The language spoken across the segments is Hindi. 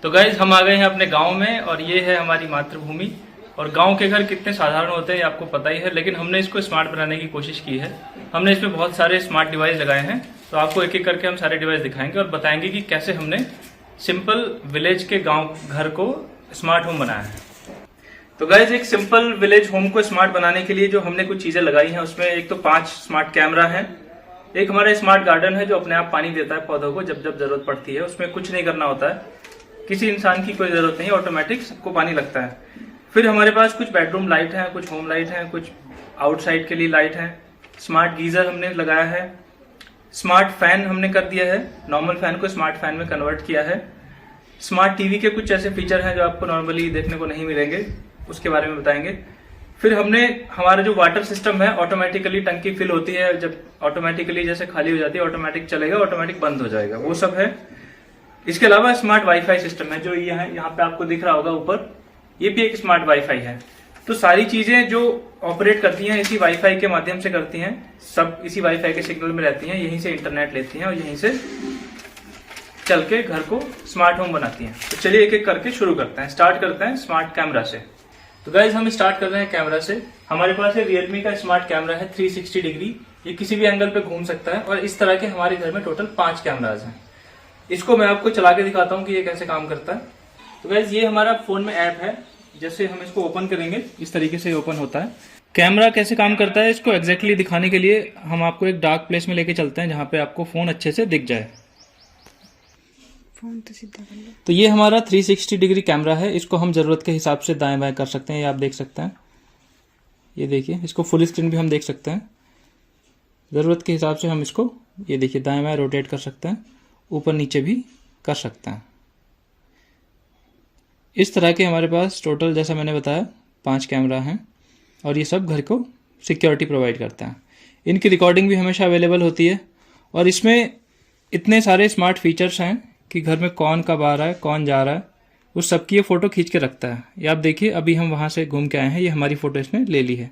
तो गाइज हम आ गए हैं अपने गांव में और ये है हमारी मातृभूमि। और गांव के घर कितने साधारण होते हैं आपको पता ही है, लेकिन हमने इसको स्मार्ट बनाने की कोशिश की है। हमने इसमें बहुत सारे स्मार्ट डिवाइस लगाए हैं, तो आपको एक एक करके हम सारे डिवाइस दिखाएंगे और बताएंगे कि कैसे हमने सिंपल विलेज के गाँव घर को स्मार्ट होम बनाया है। तो गाइज एक सिंपल विलेज होम को स्मार्ट बनाने के लिए जो हमने कुछ चीजें लगाई हैं, उसमें एक तो 5 स्मार्ट कैमरा है, एक हमारा स्मार्ट गार्डन है जो अपने आप पानी देता है पौधों को जब जब जरूरत पड़ती है। उसमें कुछ नहीं करना होता है, किसी इंसान की कोई जरूरत नहीं, ऑटोमेटिक सबको पानी लगता है। फिर हमारे पास कुछ बेडरूम लाइट है, कुछ होम लाइट है, कुछ आउटसाइड के लिए लाइट है। स्मार्ट गीजर हमने लगाया है, स्मार्ट फैन हमने कर दिया है, नॉर्मल फैन को स्मार्ट फैन में कन्वर्ट किया है। स्मार्ट टीवी के कुछ ऐसे फीचर हैं जो आपको नॉर्मली देखने को नहीं मिलेंगे, उसके बारे में बताएंगे। फिर हमने हमारा जो वाटर सिस्टम है, ऑटोमेटिकली टंकी फिल होती है, जब ऑटोमेटिकली जैसे खाली हो जाती है ऑटोमेटिक चलेगा, ऑटोमेटिक बंद हो जाएगा, वो सब है। इसके अलावा स्मार्ट वाईफाई सिस्टम है जो ये है, यहाँ पे आपको दिख रहा होगा ऊपर, ये भी एक स्मार्ट वाईफाई है। तो सारी चीजें जो ऑपरेट करती हैं इसी वाईफाई के माध्यम से करती हैं, सब इसी वाईफाई के सिग्नल में रहती हैं, यहीं से इंटरनेट लेती हैं और यहीं से चल के घर को स्मार्ट होम बनाती हैं। तो चलिए एक एक करके शुरू करते हैं। स्टार्ट करते हैं स्मार्ट कैमरा से। तो गाइज हम स्टार्ट कर रहे हैं कैमरा से। हमारे पास है रियलमी का स्मार्ट कैमरा है 360 डिग्री, ये किसी भी एंगल पे घूम सकता है। और इस तरह के हमारे घर में टोटल 5 कैमराज हैं। इसको मैं आपको चला के दिखाता हूँ कि ये कैसे काम करता है। तो गाइज ये हमारा फोन में ऐप है, जैसे हम इसको ओपन करेंगे इस तरीके से ओपन होता है। कैमरा कैसे काम करता है इसको एग्जैक्टली दिखाने के लिए हम आपको एक डार्क प्लेस में लेके चलते हैं, जहाँ पे आपको फोन अच्छे से दिख जाए। फोन तो सीधा कर लो। तो ये हमारा 360 डिग्री कैमरा है, इसको हम जरूरत के हिसाब से दाएं बाएं कर सकते हैं, ये आप देख सकते हैं। ये देखिए, इसको फुल स्क्रीन भी हम देख सकते हैं। जरूरत के हिसाब से हम इसको ये देखिए दाएं बाएं रोटेट कर सकते हैं, ऊपर नीचे भी कर सकते हैं। इस तरह के हमारे पास टोटल, जैसा मैंने बताया, 5 कैमरा हैं और ये सब घर को सिक्योरिटी प्रोवाइड करते हैं। इनकी रिकॉर्डिंग भी हमेशा अवेलेबल होती है और इसमें इतने सारे स्मार्ट फीचर्स हैं कि घर में कौन कब आ रहा है, कौन जा रहा है, उस सब की ये फ़ोटो खींच के रखता है। ये आप देखिए, अभी हम वहाँ से घूम के आए हैं, ये हमारी फ़ोटो इसने ले ली है।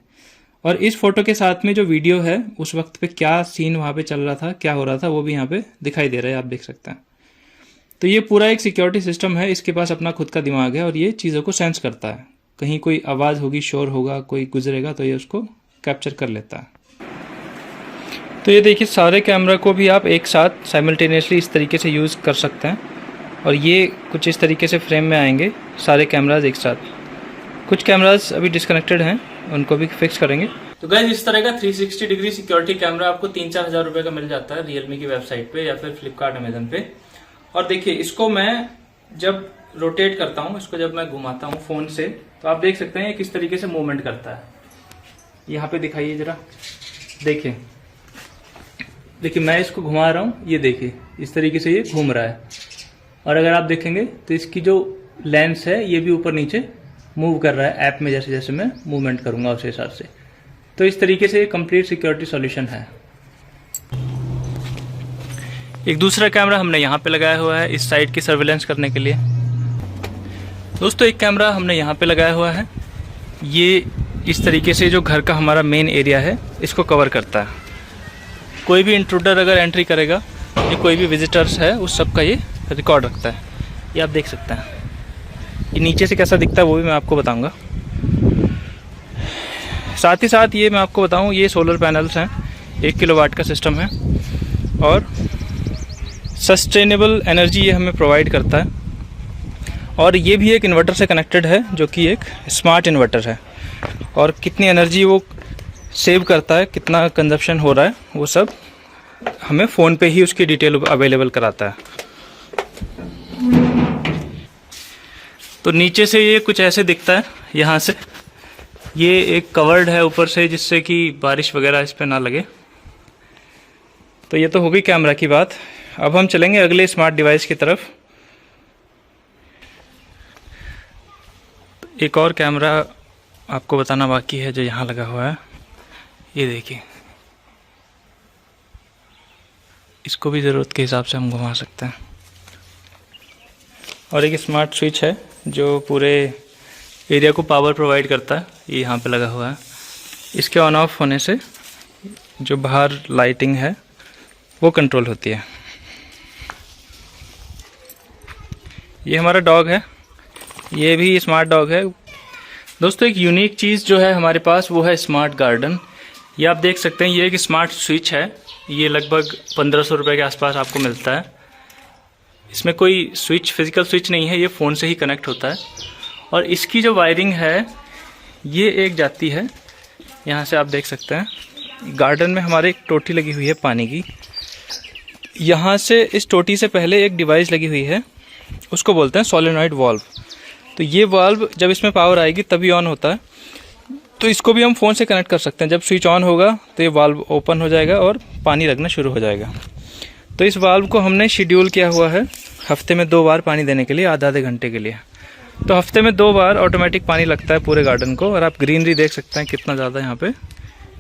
और इस फोटो के साथ में जो वीडियो है, उस वक्त पे क्या सीन वहाँ पे चल रहा था, क्या हो रहा था, वो भी यहाँ पे दिखाई दे रहा है, आप देख सकते हैं। तो ये पूरा एक सिक्योरिटी सिस्टम है, इसके पास अपना खुद का दिमाग है और ये चीज़ों को सेंस करता है। कहीं कोई आवाज़ होगी, शोर होगा, कोई गुजरेगा तो ये उसको कैप्चर कर लेता है। तो ये देखिए, सारे कैमरा को भी आप एक साथ साइमल्टेनियसली इस तरीके से यूज़ कर सकते हैं और ये कुछ इस तरीके से फ्रेम में आएंगे सारे कैमराज एक साथ। कुछ कैमराज अभी डिस्कनेक्टेड हैं, उनको भी फिक्स करेंगे। तो गाइस इस तरह का 360 डिग्री सिक्योरिटी कैमरा आपको 3-4 हज़ार रुपये का मिल जाता है रियलमी की वेबसाइट पे या फिर फ्लिपकार्ट, अमेजन पे। और देखिए, इसको मैं जब रोटेट करता हूँ, इसको जब मैं घुमाता हूँ फ़ोन से, तो आप देख सकते हैं किस तरीके से मूवमेंट करता है। यहाँ पे दिखाइए जरा, देखिए देखिए, मैं इसको घुमा रहा हूँ, ये देखिए इस तरीके से ये घूम रहा है। और अगर आप देखेंगे तो इसकी जो लेंस है ये भी ऊपर नीचे मूव कर रहा है ऐप में, जैसे जैसे मैं मूवमेंट करूँगा उस हिसाब से। तो इस तरीके से ये कंप्लीट सिक्योरिटी सॉल्यूशन है। एक दूसरा कैमरा हमने यहाँ पे लगाया हुआ है इस साइड की सर्विलेंस करने के लिए। दोस्तों, एक कैमरा हमने यहाँ पे लगाया हुआ है, ये इस तरीके से जो घर का हमारा मेन एरिया है इसको कवर करता है। कोई भी इंट्रूडर अगर एंट्री करेगा या कोई भी विजिटर्स है, उस सब का ये रिकॉर्ड रखता है। ये आप देख सकते हैं। ये नीचे से कैसा दिखता है वो भी मैं आपको बताऊंगा। साथ ही साथ ये मैं आपको बताऊं, ये सोलर पैनल्स हैं, 1 किलोवाट का सिस्टम है और सस्टेनेबल एनर्जी ये हमें प्रोवाइड करता है। और ये भी एक इन्वर्टर से कनेक्टेड है, जो कि एक स्मार्ट इन्वर्टर है। और कितनी एनर्जी वो सेव करता है, कितना कंजप्शन हो रहा है, वो सब हमें फ़ोन पे ही उसकी डिटेल अवेलेबल कराता है। तो नीचे से ये कुछ ऐसे दिखता है। यहाँ से ये एक कवर्ड है ऊपर से, जिससे कि बारिश वगैरह इस पे ना लगे। तो ये तो हो गई कैमरा की बात। अब हम चलेंगे अगले स्मार्ट डिवाइस की तरफ। एक और कैमरा आपको बताना बाकी है जो यहाँ लगा हुआ है, ये देखिए। इसको भी ज़रूरत के हिसाब से हम घुमा सकते हैं। और एक स्मार्ट स्विच है जो पूरे एरिया को पावर प्रोवाइड करता है, ये यहाँ पे लगा हुआ है। इसके ऑन ऑफ होने से जो बाहर लाइटिंग है वो कंट्रोल होती है। ये हमारा डॉग है, ये भी स्मार्ट डॉग है। दोस्तों एक यूनिक चीज़ जो है हमारे पास वो है स्मार्ट गार्डन। ये आप देख सकते हैं, ये एक स्मार्ट स्विच है, ये लगभग 1500 रुपये के आसपास आपको मिलता है। इसमें कोई स्विच, फिजिकल स्विच नहीं है, ये फ़ोन से ही कनेक्ट होता है। और इसकी जो वायरिंग है ये एक जाती है, यहाँ से आप देख सकते हैं। गार्डन में हमारे एक टोटी लगी हुई है पानी की, यहाँ से इस टोटी से पहले एक डिवाइस लगी हुई है, उसको बोलते हैं सोलेनॉइड वाल्व। तो ये वाल्व जब इसमें पावर आएगी तभी ऑन होता है। तो इसको भी हम फ़ोन से कनेक्ट कर सकते हैं। जब स्विच ऑन होगा तो ये वाल्व ओपन हो जाएगा और पानी लगना शुरू हो जाएगा। तो इस वाल्व को हमने शेड्यूल किया हुआ है हफ्ते में 2 बार पानी देने के लिए, आधे घंटे के लिए। तो हफ्ते में 2 बार ऑटोमेटिक पानी लगता है पूरे गार्डन को। और आप ग्रीनरी देख सकते हैं कितना ज़्यादा यहाँ पे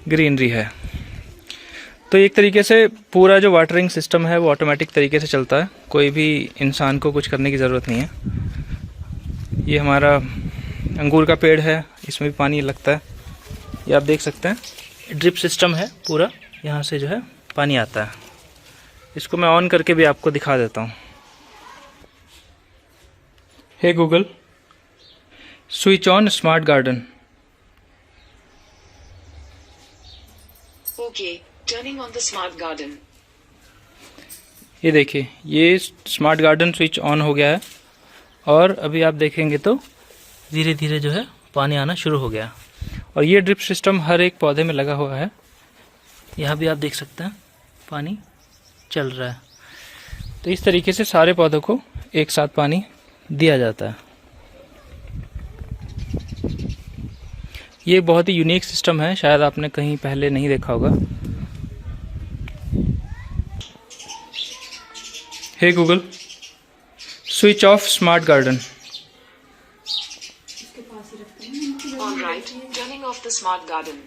ग्रीनरी है। तो एक तरीके से पूरा जो वाटरिंग सिस्टम है वो ऑटोमेटिक तरीके से चलता है, कोई भी इंसान को कुछ करने की ज़रूरत नहीं है। ये हमारा अंगूर का पेड़ है, इसमें भी पानी लगता है, ये आप देख सकते हैं। ड्रिप सिस्टम है पूरा, यहाँ से जो है पानी आता है। इसको मैं ऑन करके भी आपको दिखा देता हूँ। Hey Google, switch on smart garden. Okay, turning on the smart garden. ये देखिए, ये स्मार्ट गार्डन स्विच ऑन हो गया है और अभी आप देखेंगे तो धीरे धीरे जो है पानी आना शुरू हो गया। और ये ड्रिप सिस्टम हर एक पौधे में लगा हुआ है, यहाँ भी आप देख सकते हैं पानी चल रहा है। तो इस तरीके से सारे पौधों को एक साथ पानी दिया जाता है। ये बहुत ही यूनिक सिस्टम है, शायद आपने कहीं पहले नहीं देखा होगा। Hey Google, switch off smart garden. Alright, turning off the smart garden.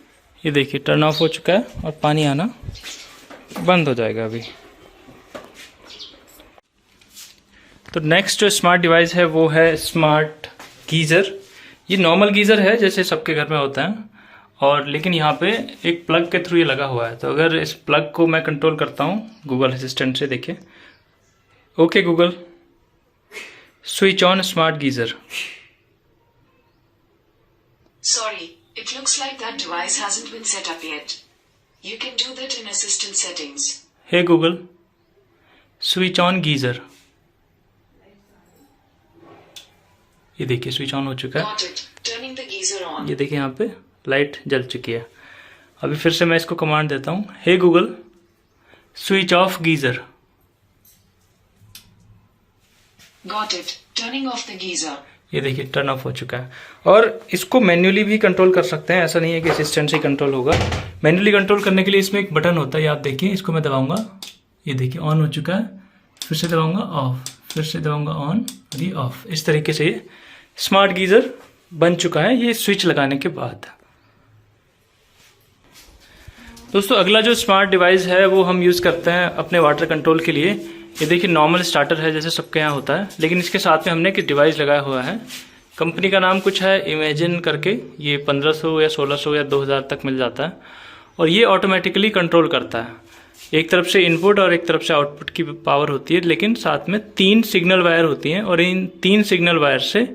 ये देखिए टर्न ऑफ हो चुका है और पानी आना बंद हो जाएगा अभी। तो नेक्स्ट जो स्मार्ट डिवाइस है वो है स्मार्ट गीज़र। ये नॉर्मल गीज़र है जैसे सबके घर में होता है, और लेकिन यहाँ पे एक प्लग के थ्रू ये लगा हुआ है। तो अगर इस प्लग को मैं कंट्रोल करता हूँ गूगल असिस्टेंट से, देखिए। Okay Google, switch on smart geyser. Sorry, it looks like that device hasn't been set up yet. You can do that in assistant settings. Hey Google, switch on geyser. ये देखिए स्विच ऑन हो चुका है। Got it. Turning the geyser on. ये देखिए यहाँ पे लाइट जल चुकी है। अभी फिर से मैं इसको कमांड देता हूँ, hey Google, switch off geyser. Got it. Turning off the geyser. ये देखिए टर्न ऑफ हो चुका है। और इसको मैन्युअली भी कंट्रोल कर सकते हैं, ऐसा नहीं है कि असिस्टेंट से कंट्रोल होगा। मैन्युअली कंट्रोल करने के लिए इसमें एक बटन होता है, आप देखिए, इसको मैं दबाऊंगा, ये देखिए ऑन हो चुका है। फिर से दबाऊंगा ऑफ, फिर से दबाऊंगा ऑन और ये ऑफ। इस तरीके से ये स्मार्ट गीज़र बन चुका है ये स्विच लगाने के बाद। दोस्तों अगला जो स्मार्ट डिवाइस है वो हम यूज़ करते हैं अपने वाटर कंट्रोल के लिए। ये देखिए नॉर्मल स्टार्टर है जैसे सबके यहाँ होता है, लेकिन इसके साथ में हमने एक डिवाइस लगाया हुआ है। कंपनी का नाम कुछ है इमेजिन करके, ये 1500 या 1600 या 2000 तक मिल जाता है। और ये ऑटोमेटिकली कंट्रोल करता है, एक तरफ से इनपुट और एक तरफ से आउटपुट की पावर होती है, लेकिन साथ में 3 सिग्नल वायर होती हैं। और इन 3 सिग्नल वायर से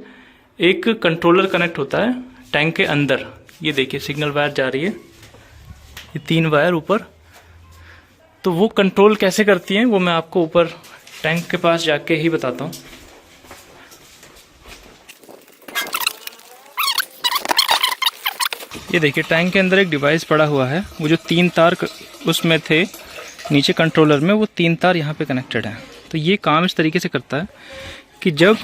एक कंट्रोलर कनेक्ट होता है टैंक के अंदर। ये देखिए सिग्नल वायर जा रही है, ये 3 वायर ऊपर। तो वो कंट्रोल कैसे करती हैं वो मैं आपको ऊपर टैंक के पास जाके ही बताता हूँ। ये देखिए टैंक के अंदर एक डिवाइस पड़ा हुआ है, वो जो 3 तार उसमें थे नीचे कंट्रोलर में, वो 3 तार यहाँ पे कनेक्टेड हैं। तो ये काम इस तरीके से करता है कि जब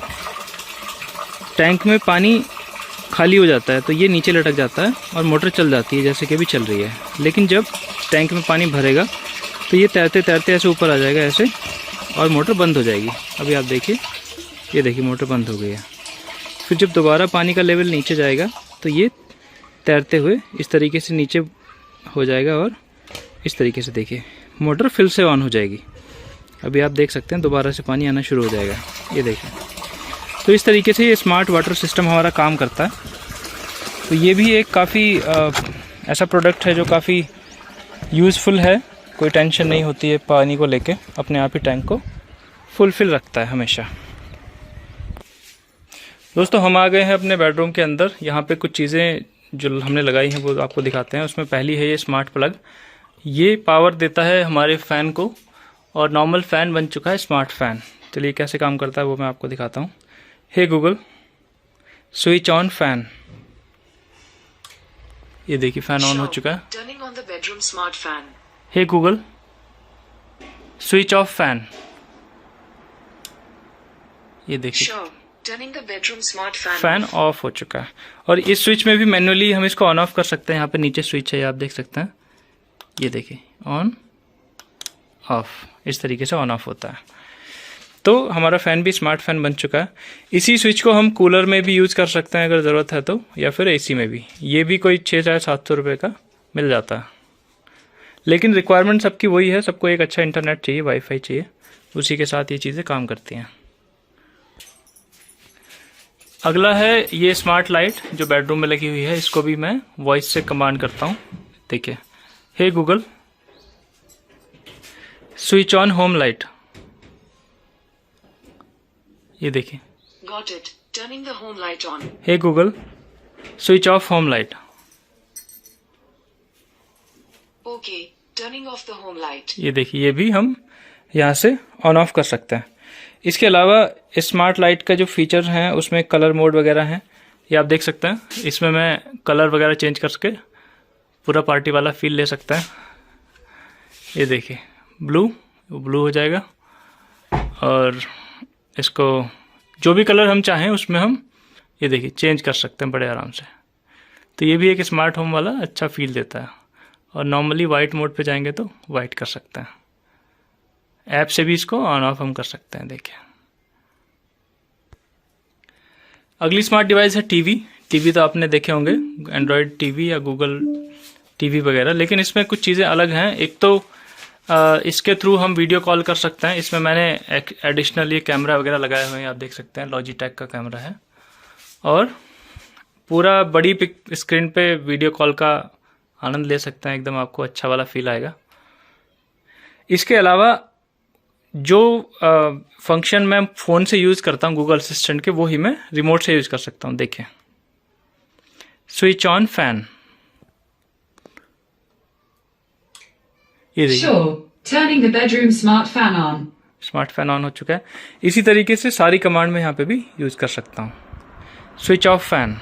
टैंक में पानी खाली हो जाता है तो ये नीचे लटक जाता है और मोटर चल जाती है जैसे कि अभी चल रही है। लेकिन जब टैंक में पानी भरेगा तो ये तैरते तैरते ऐसे ऊपर आ जाएगा ऐसे, और मोटर बंद हो जाएगी। अभी आप देखिए, ये देखिए मोटर बंद हो गई है। फिर जब दोबारा पानी का लेवल नीचे जाएगा तो ये तैरते हुए इस तरीके से नीचे हो जाएगा और इस तरीके से देखिए मोटर फिर से ऑन हो जाएगी। अभी आप देख सकते हैं दोबारा से पानी आना शुरू हो जाएगा, ये देखिए। तो इस तरीके से ये स्मार्ट वाटर सिस्टम हमारा काम करता है। तो ये भी एक काफ़ी ऐसा प्रोडक्ट है जो काफ़ी यूज़फुल है, कोई टेंशन नहीं होती है पानी को लेके, अपने आप ही टैंक को फुलफिल रखता है हमेशा। दोस्तों हम आ गए हैं अपने बेडरूम के अंदर। यहाँ पे कुछ चीज़ें जो हमने लगाई हैं वो आपको दिखाते हैं। उसमें पहली है ये स्मार्ट प्लग। ये पावर देता है हमारे फ़ैन को और नॉर्मल फ़ैन बन चुका है स्मार्ट फ़ैन। चलिए कैसे काम करता है वो मैं आपको दिखाता हूँ। Hey Google switch on fan. ये देखिए फ़ैन ऑन हो चुका है। Turning on the bedroom smart fan. Hey Google switch off fan. ये देखिए Sure. Turning the bedroom smart fan. Fan off हो चुका है। और इस स्विच में भी मैन्युअली हम इसको ऑन ऑफ कर सकते हैं। यहाँ पे नीचे स्विच है, ये आप देख सकते हैं। ये देखिए ऑन ऑफ, इस तरीके से ऑन ऑफ होता है। तो हमारा फ़ैन भी स्मार्ट फ़ैन बन चुका है। इसी स्विच को हम कूलर में भी यूज़ कर सकते हैं अगर ज़रूरत है तो, या फिर एसी में भी। ये भी कोई 600-700 रुपये का मिल जाता है। लेकिन रिक्वायरमेंट सबकी वही है, सबको एक अच्छा इंटरनेट चाहिए, वाईफाई चाहिए, उसी के साथ ये चीज़ें काम करती हैं। अगला है ये स्मार्ट लाइट जो बेडरूम में लगी हुई है। इसको भी मैं वॉइस से कमांड करता हूँ। देखिए hey Google switch on home light. ये देखिए Got it. Turning the home light on. Hey Google switch off home light. Okay. Turning off the home light. ये देखिए ये भी हम यहाँ से ऑन ऑफ कर सकते हैं। इसके अलावा स्मार्ट लाइट का जो फीचर हैं उसमें कलर मोड वगैरह हैं, ये आप देख सकते हैं। इसमें मैं कलर वगैरह चेंज करके पूरा पार्टी वाला फील ले सकता है। ये देखिए ब्लू हो जाएगा और इसको जो भी कलर हम चाहें उसमें हम ये देखिए चेंज कर सकते हैं बड़े आराम से। तो ये भी एक स्मार्ट होम वाला अच्छा फील देता है। और नॉर्मली वाइट मोड पे जाएंगे तो वाइट कर सकते हैं। ऐप से भी इसको ऑन ऑफ हम कर सकते हैं। देखिए अगली स्मार्ट डिवाइस है टीवी तो आपने देखे होंगे, एंड्रॉयड टीवी या गूगल टीवी वगैरह। लेकिन इसमें कुछ चीज़ें अलग हैं। एक तो इसके थ्रू हम वीडियो कॉल कर सकते हैं। इसमें मैंने एडिशनल ये कैमरा वगैरह लगाए हुए हैं, आप देख सकते हैं। लॉजिटेक का कैमरा है और पूरा बड़ी स्क्रीन पे वीडियो कॉल का आनंद ले सकते हैं। एकदम आपको अच्छा वाला फील आएगा। इसके अलावा जो फंक्शन मैं फ़ोन से यूज़ करता हूँ गूगल असिस्टेंट के, वो ही मैं रिमोट से यूज़ कर सकता हूँ। देखिए स्विच ऑन फैन। ये देखिए Sure. Turning the bedroom smart fan on. Smart fan on हो चुका है। इसी तरीके से सारी कमांड में यहाँ पे भी यूज़ कर सकता हूँ। Switch off fan.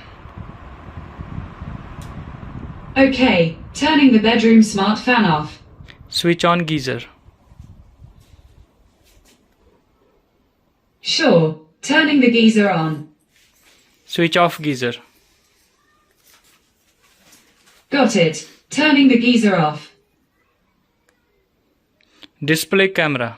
Okay. Turning the bedroom smart fan off. Switch on geyser. Sure. Turning the geyser on. Switch off geyser. Got it. Turning the geyser off. Display camera.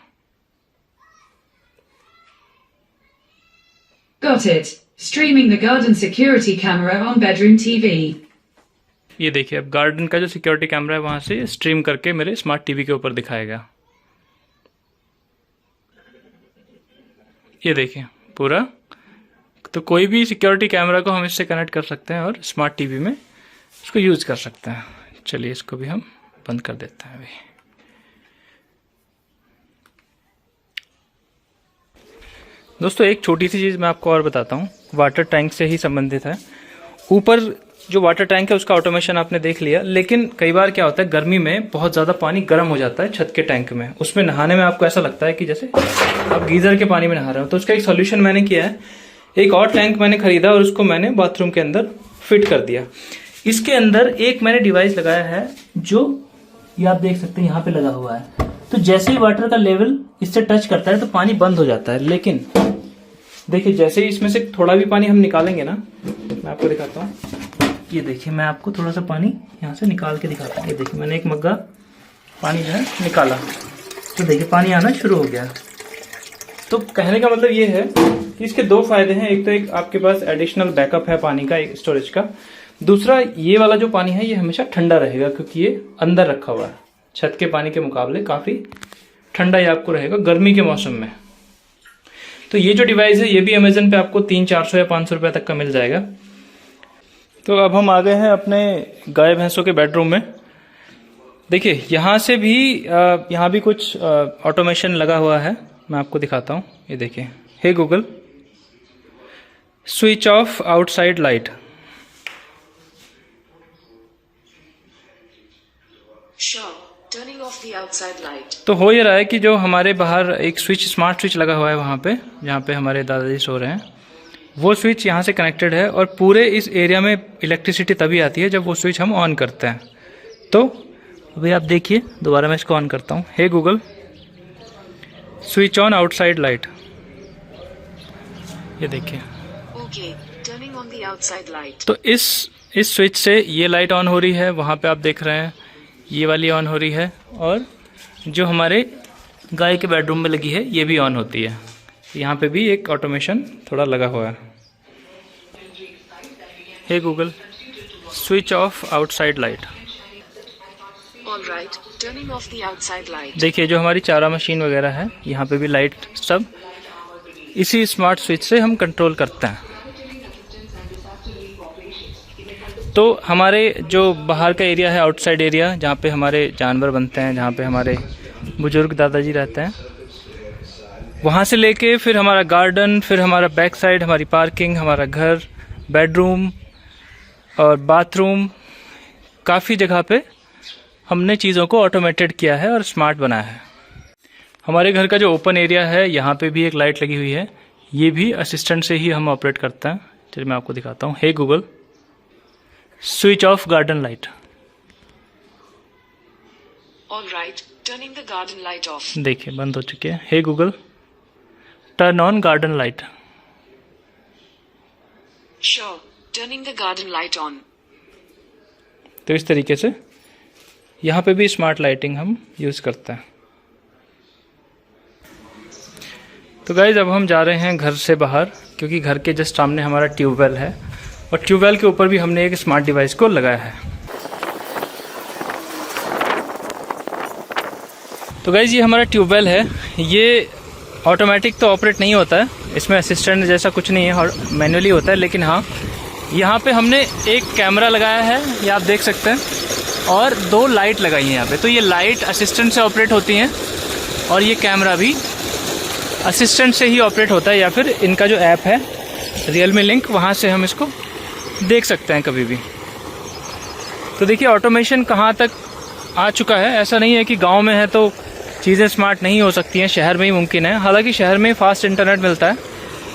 Got it. Streaming the garden security camera on bedroom TV. ये देखिए अब गार्डन का जो सिक्योरिटी कैमरा है वहाँ से स्ट्रीम करके मेरे स्मार्ट टीवी के ऊपर दिखाएगा। ये देखिए पूरा। तो कोई भी सिक्योरिटी कैमरा को हम इससे कनेक्ट कर सकते हैं और स्मार्ट टीवी में इसको यूज़ कर सकते हैं। चलिए इसको भी हम बंद कर देते हैं अभी। दोस्तों एक छोटी सी चीज़ मैं आपको और बताता हूँ, वाटर टैंक से ही संबंधित है। ऊपर जो वाटर टैंक है उसका ऑटोमेशन आपने देख लिया, लेकिन कई बार क्या होता है गर्मी में बहुत ज़्यादा पानी गर्म हो जाता है छत के टैंक में। उसमें नहाने में आपको ऐसा लगता है कि जैसे आप गीज़र के पानी में नहा रहे हो। तो उसका एक सोल्यूशन मैंने किया है, एक और टैंक मैंने खरीदा और उसको मैंने बाथरूम के अंदर फिट कर दिया। इसके अंदर एक मैंने डिवाइस लगाया है जो ये आप देख सकते हैं यहाँ पे लगा हुआ है। तो जैसे ही वाटर का लेवल इससे टच करता है तो पानी बंद हो जाता है। लेकिन देखिए जैसे ही इसमें से थोड़ा भी पानी हम निकालेंगे ना, मैं आपको दिखाता हूँ। ये देखिए मैं आपको थोड़ा सा पानी यहाँ से निकाल के दिखाता हूँ। ये देखिए मैंने एक मग्गा पानी जो है निकाला, तो देखिए पानी आना शुरू हो गया। तो कहने का मतलब ये है कि इसके दो फायदे हैं। एक तो एक आपके पास एडिशनल बैकअप है पानी का, एक स्टोरेज का। दूसरा ये वाला जो पानी है ये हमेशा ठंडा रहेगा क्योंकि ये अंदर रखा हुआ है। छत के पानी के मुकाबले काफ़ी ठंडा ये आपको रहेगा गर्मी के मौसम में। तो ये जो डिवाइस है ये भी अमेजन पे आपको 300-400 या 500 रुपये तक का मिल जाएगा। तो अब हम आ गए हैं अपने गाय भैंसों के बेडरूम में। देखिए यहाँ से भी यहाँ भी कुछ ऑटोमेशन लगा हुआ है, मैं आपको दिखाता हूँ। ये देखिए hey Google switch off outside light. Sure. Turning off the outside light. तो हो ये रहा है कि जो हमारे बाहर एक स्विच, स्मार्ट स्विच लगा हुआ है वहाँ पे, जहाँ पे हमारे दादाजी सो रहे हैं, वो स्विच यहाँ से कनेक्टेड है और पूरे इस एरिया में इलेक्ट्रिसिटी तभी आती है जब वो स्विच हम ऑन करते हैं। तो अभी आप देखिए, दोबारा मैं इसको ऑन करता हूँ। Hey Google, switch on outside light. ये देखिए। Okay. Turning on the outside light. तो इस स्विच से ये लाइट ऑन हो रही है, वहाँ पे आप देख रहे हैं ये वाली ऑन हो रही है, और जो हमारे गाय के बेडरूम में लगी है ये भी ऑन होती है। यहाँ पे भी एक ऑटोमेशन थोड़ा लगा हुआ है। Hey Google, switch off outside light. All right. Turning off the outside light. देखिए, जो हमारी चारा मशीन वगैरह है, यहाँ पे भी लाइट सब इसी स्मार्ट स्विच से हम कंट्रोल करते हैं। तो हमारे जो बाहर का एरिया है, आउटसाइड एरिया, जहाँ पे हमारे जानवर बनते हैं, जहाँ पे हमारे बुजुर्ग दादाजी रहते हैं, वहाँ से लेके फिर हमारा गार्डन, फिर हमारा बैक साइड, हमारी पार्किंग, हमारा घर, बेडरूम और बाथरूम, काफ़ी जगह पे हमने चीज़ों को ऑटोमेटेड किया है और स्मार्ट बनाया है। हमारे घर का जो ओपन एरिया है, यहाँ पे भी एक लाइट लगी हुई है, ये भी असिस्टेंट से ही हम ऑपरेट करते हैं। चलिए मैं आपको दिखाता हूँ। Hey Google, switch off garden light. All right. Turning the garden light off. देखिए, बंद हो चुकी है। Hey Google, turn on garden light. Sure. Turning the garden light on. तो इस तरीके से यहाँ पे भी स्मार्ट लाइटिंग हम यूज़ करते हैं। तो गाइज, अब हम जा रहे हैं घर से बाहर, क्योंकि घर के जस्ट सामने हमारा ट्यूबवेल है और ट्यूबवेल के ऊपर भी हमने एक स्मार्ट डिवाइस को लगाया है। तो गाइज, ये हमारा ट्यूबवेल है। ये ऑटोमेटिक तो ऑपरेट नहीं होता है, इसमें असिस्टेंट जैसा कुछ नहीं है, मैनुअली होता है। लेकिन हाँ, यहाँ पे हमने एक कैमरा लगाया है, ये आप देख सकते हैं, और 2 लाइट लगाई हैं यहाँ पे। तो ये लाइट असिस्टेंट से ऑपरेट होती हैं और ये कैमरा भी असिस्टेंट से ही ऑपरेट होता है, या फिर इनका जो ऐप है Realme Link, वहाँ से हम इसको देख सकते हैं कभी भी। तो देखिए, ऑटोमेशन कहाँ तक आ चुका है। ऐसा नहीं है कि गांव में है तो चीज़ें स्मार्ट नहीं हो सकती हैं, शहर में ही मुमकिन है। हालांकि शहर में फास्ट इंटरनेट मिलता है,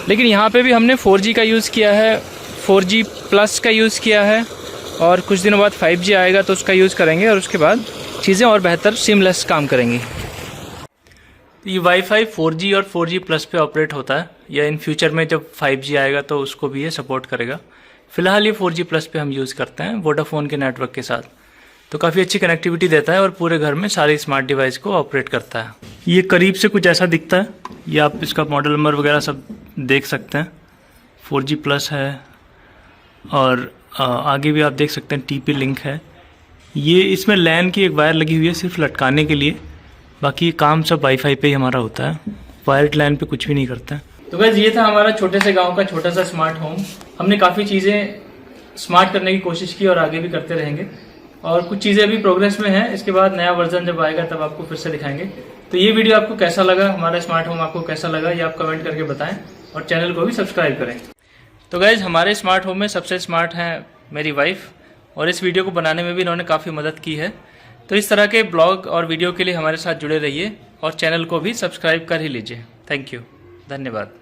लेकिन यहाँ पे भी हमने 4G का यूज़ किया है, 4G प्लस का यूज़ किया है, और कुछ दिनों बाद 5G आएगा तो उसका यूज़ करेंगे, और उसके बाद चीज़ें और बेहतर सीमलेस काम करेंगी। ये वाईफाई 4G और 4G प्लस पे ऑपरेट होता है, या इन फ्यूचर में जब 5G आएगा तो उसको भी ये सपोर्ट करेगा। फ़िलहाल ये 4G प्लस पे हम यूज़ करते हैं वोडाफोन के नेटवर्क के साथ। तो काफ़ी अच्छी कनेक्टिविटी देता है और पूरे घर में सारी स्मार्ट डिवाइस को ऑपरेट करता है। ये करीब से कुछ ऐसा दिखता है, ये आप इसका मॉडल नंबर वगैरह सब देख सकते हैं। 4G प्लस है, और आगे भी आप देख सकते हैं TP लिंक है। ये इसमें लैन की एक वायर लगी हुई है सिर्फ लटकाने के लिए, बाकी काम सब वाईफाई पे ही हमारा होता है, वायर्ड लैन पे कुछ भी नहीं करता है। तो गाइस, ये था हमारा छोटे से गांव का छोटा सा स्मार्ट होम। हमने काफ़ी चीज़ें स्मार्ट करने की कोशिश की और आगे भी करते रहेंगे, और कुछ चीज़ें अभी प्रोग्रेस में हैं। इसके बाद नया वर्जन जब आएगा तब आपको फिर से दिखाएंगे। तो ये वीडियो आपको कैसा लगा, हमारा स्मार्ट होम आपको कैसा लगा, ये आप कमेंट करके बताएं, और चैनल को भी सब्सक्राइब करें। तो गाइज, हमारे स्मार्ट होम में सबसे स्मार्ट हैं मेरी वाइफ, और इस वीडियो को बनाने में भी इन्होंने काफ़ी मदद की है। तो इस तरह के ब्लॉग और वीडियो के लिए हमारे साथ जुड़े रहिए, और चैनल को भी सब्सक्राइब कर ही लीजिए। थैंक यू, धन्यवाद।